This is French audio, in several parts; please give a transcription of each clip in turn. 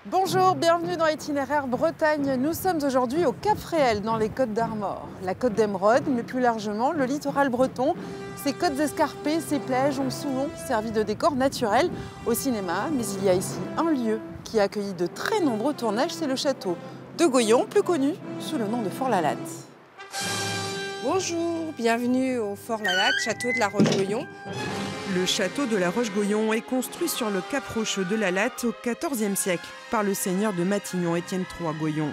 Bonjour, bienvenue dans Itinéraire Bretagne. Nous sommes aujourd'hui au Cap Fréhel, dans les Côtes d'Armor. La Côte d'Emeraude, mais plus largement le littoral breton. Ces côtes escarpées, ces plages ont souvent servi de décor naturel au cinéma. Mais il y a ici un lieu qui a accueilli de très nombreux tournages, c'est le château de Goyon, plus connu sous le nom de Fort-la-Latte. Bonjour, bienvenue au Fort-la-Latte, château de la Roche-Goyon. Le château de la Roche-Goyon est construit sur le cap rocheux de la Latte au XIVe siècle par le seigneur de Matignon, Étienne III Goyon.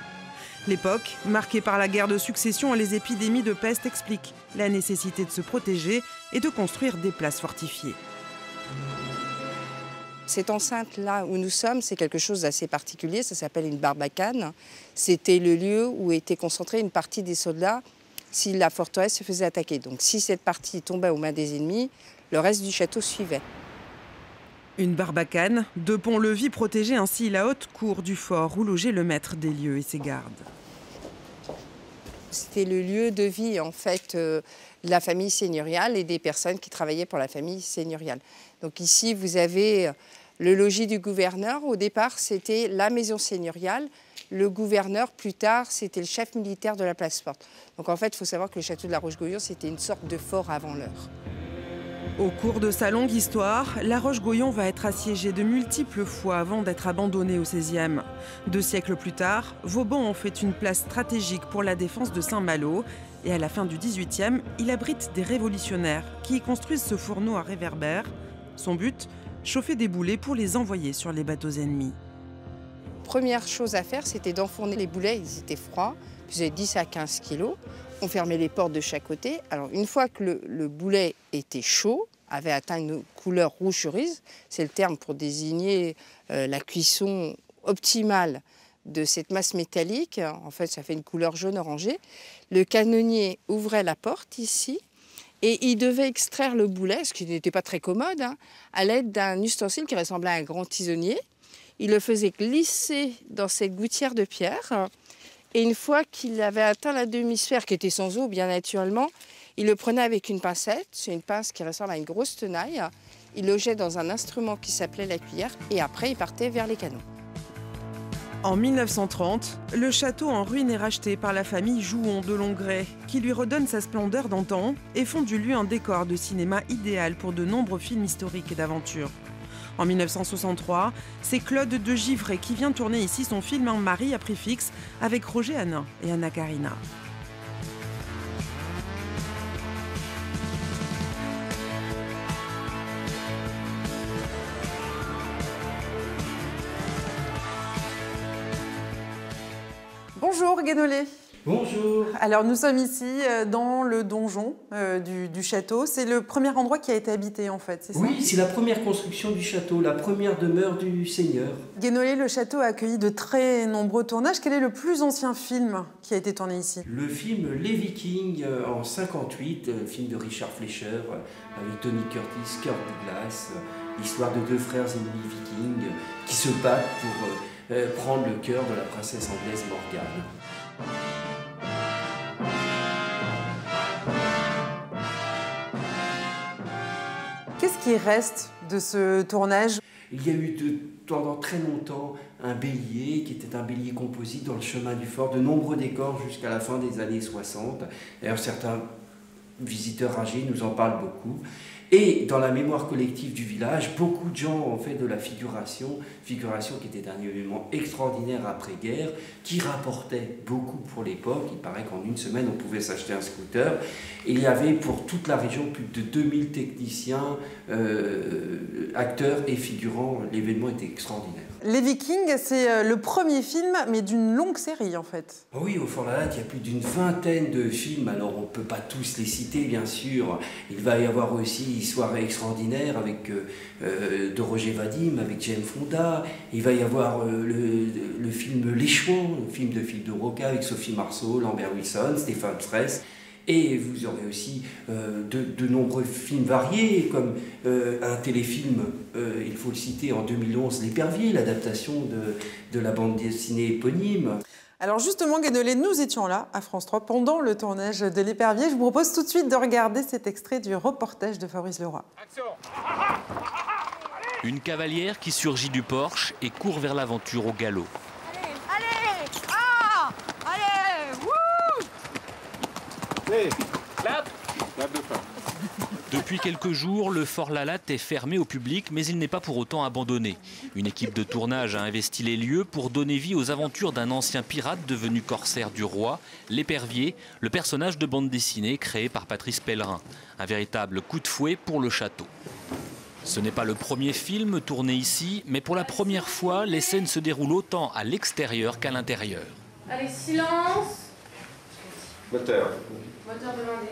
L'époque, marquée par la guerre de succession et les épidémies de peste, explique la nécessité de se protéger et de construire des places fortifiées. Cette enceinte-là où nous sommes, c'est quelque chose d'assez particulier, ça s'appelle une barbacane. C'était le lieu où était concentrée une partie des soldats si la forteresse se faisait attaquer. Donc si cette partie tombait aux mains des ennemis, le reste du château suivait. Une barbacane, deux ponts-levis protégeaient ainsi la haute cour du fort où logeait le maître des lieux et ses gardes. C'était le lieu de vie en fait de la famille seigneuriale et des personnes qui travaillaient pour la famille seigneuriale. Donc ici vous avez le logis du gouverneur. Au départ c'était la maison seigneuriale. Le gouverneur plus tard c'était le chef militaire de la place forte. Donc en fait il faut savoir que le château de la Roche-Goyon c'était une sorte de fort avant l'heure. Au cours de sa longue histoire, la Roche-Goyon va être assiégée de multiples fois avant d'être abandonnée au XVIe. 2 siècles plus tard, Vauban en fait une place stratégique pour la défense de Saint-Malo. Et à la fin du XVIIIe, il abrite des révolutionnaires qui y construisent ce fourneau à réverbère. Son but, chauffer des boulets pour les envoyer sur les bateaux ennemis. Première chose à faire, c'était d'enfourner les boulets, ils étaient froids, ils faisaient 10 à 15 kilos. On fermait les portes de chaque côté. Alors une fois que le boulet était chaud, avait atteint une couleur rouge cerise, c'est le terme pour désigner la cuisson optimale de cette masse métallique. En fait, ça fait une couleur jaune orangé. Le canonnier ouvrait la porte ici et il devait extraire le boulet, ce qui n'était pas très commode, à l'aide d'un ustensile qui ressemblait à un grand tisonnier. Il le faisait glisser dans cette gouttière de pierre. Et une fois qu'il avait atteint la demi-sphère, qui était sans eau bien naturellement, il le prenait avec une pincette, c'est une pince qui ressemble à une grosse tenaille. Il logeait dans un instrument qui s'appelait la cuillère et après il partait vers les canons. En 1930, le château en ruine est racheté par la famille Jouon de Longrès, qui lui redonne sa splendeur d'antan et font du lieu un décor de cinéma idéal pour de nombreux films historiques et d'aventure. En 1963, c'est Claude de Givray qui vient tourner ici son film Un mari à prix fixe avec Roger Hanin et Anna Karina. Bonjour Guénolé. Bonjour. Alors nous sommes ici dans le donjon du château. C'est le premier endroit qui a été habité en fait, c'est ça? Oui, c'est la première construction du château, la première demeure du seigneur. Guénolé, le château a accueilli de très nombreux tournages. Quel est le plus ancien film qui a été tourné ici? Le film Les Vikings en 58, film de Richard Fleischer avec Tony Curtis, Kirk Douglas, l'histoire de 2 frères ennemis vikings qui se battent pour prendre le cœur de la princesse anglaise Morgane. Qu'est-ce qui reste de ce tournage? Il y a eu pendant très longtemps un bélier qui était un bélier composite dans le chemin du fort, de nombreux décors jusqu'à la fin des années 60. D'ailleurs, certains visiteurs âgés nous en parlent beaucoup. Et dans la mémoire collective du village, beaucoup de gens ont fait de la figuration qui était un événement extraordinaire après-guerre, qui rapportait beaucoup pour l'époque. Il paraît qu'en une semaine, on pouvait s'acheter un scooter. Il y avait pour toute la région plus de 2000 techniciens, acteurs et figurants. L'événement était extraordinaire. Les Vikings, c'est le premier film, mais d'une longue série en fait. Oui, au Fort-la-Latte, il y a plus d'une vingtaine de films. Alors, on ne peut pas tous les citer, bien sûr. Il va y avoir aussi Soirée extraordinaire avec de Roger Vadim, avec Jane Fonda. Il va y avoir le film Les Chouans, le film de Philippe de Broca avec Sophie Marceau, Lambert Wilson, Stéphane Fraisse. Et vous aurez aussi de nombreux films variés, comme un téléfilm, il faut le citer, en 2011, L'Épervier, l'adaptation de la bande dessinée éponyme. Alors justement, Guénolé, nous étions là, à France 3, pendant le tournage de L'Épervier. Je vous propose tout de suite de regarder cet extrait du reportage de Fabrice Leroy. Action. Une cavalière qui surgit du porche et court vers l'aventure au galop. Allez, ah, allez, wouh! Hey, clap de fin. Depuis quelques jours, le Fort Lalatte est fermé au public, mais il n'est pas pour autant abandonné. Une équipe de tournage a investi les lieux pour donner vie aux aventures d'un ancien pirate devenu corsaire du roi, l'Épervier, le personnage de bande dessinée créé par Patrice Pellerin. Un véritable coup de fouet pour le château. Ce n'est pas le premier film tourné ici, mais pour la première fois, les scènes se déroulent autant à l'extérieur qu'à l'intérieur. Allez, silence. Moteur. Moteur demandé.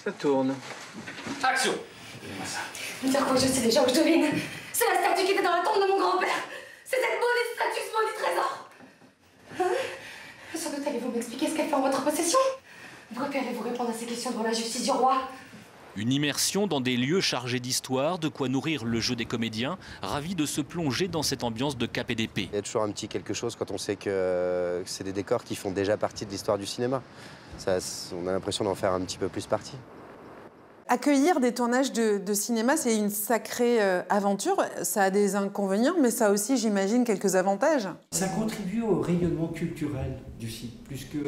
Ça tourne. Action! Me dire quoi, je sais déjà où je devine. C'est la statue qui était dans la tombe de mon grand-père. C'est cette maudite statue, ce maudit trésor. Hein? Sans doute allez-vous m'expliquer ce qu'elle fait en votre possession? Vous allez-vous répondre à ces questions devant la justice du roi? Une immersion dans des lieux chargés d'histoire, de quoi nourrir le jeu des comédiens, ravis de se plonger dans cette ambiance de cap et d'épée. Il y a toujours un petit quelque chose quand on sait que c'est des décors qui font déjà partie de l'histoire du cinéma. On a l'impression d'en faire un petit peu plus partie. Accueillir des tournages de cinéma, c'est une sacrée aventure. Ça a des inconvénients, mais ça a aussi, j'imagine, quelques avantages. Ça contribue au rayonnement culturel du site, puisque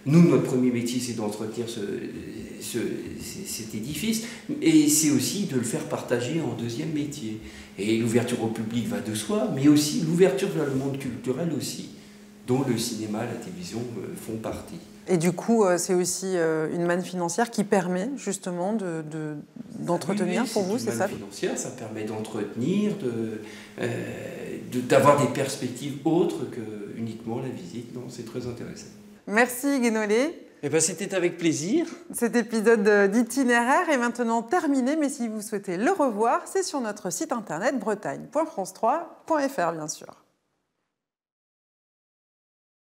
nous, notre premier métier, c'est d'entretenir cet édifice, et c'est aussi de le faire partager en deuxième métier. Et l'ouverture au public va de soi, mais aussi l'ouverture vers le monde culturel aussi, dont le cinéma, la télévision font partie. Et du coup, c'est aussi une manne financière qui permet justement d'entretenir pour vous, c'est ça? Une manne financière, ça permet d'entretenir, d'avoir des perspectives autres que uniquement la visite. Non, c'est très intéressant. Merci Guénolé. Eh ben, c'était avec plaisir. Cet épisode d'itinéraire est maintenant terminé, mais si vous souhaitez le revoir, c'est sur notre site internet bretagne.france3.fr bien sûr.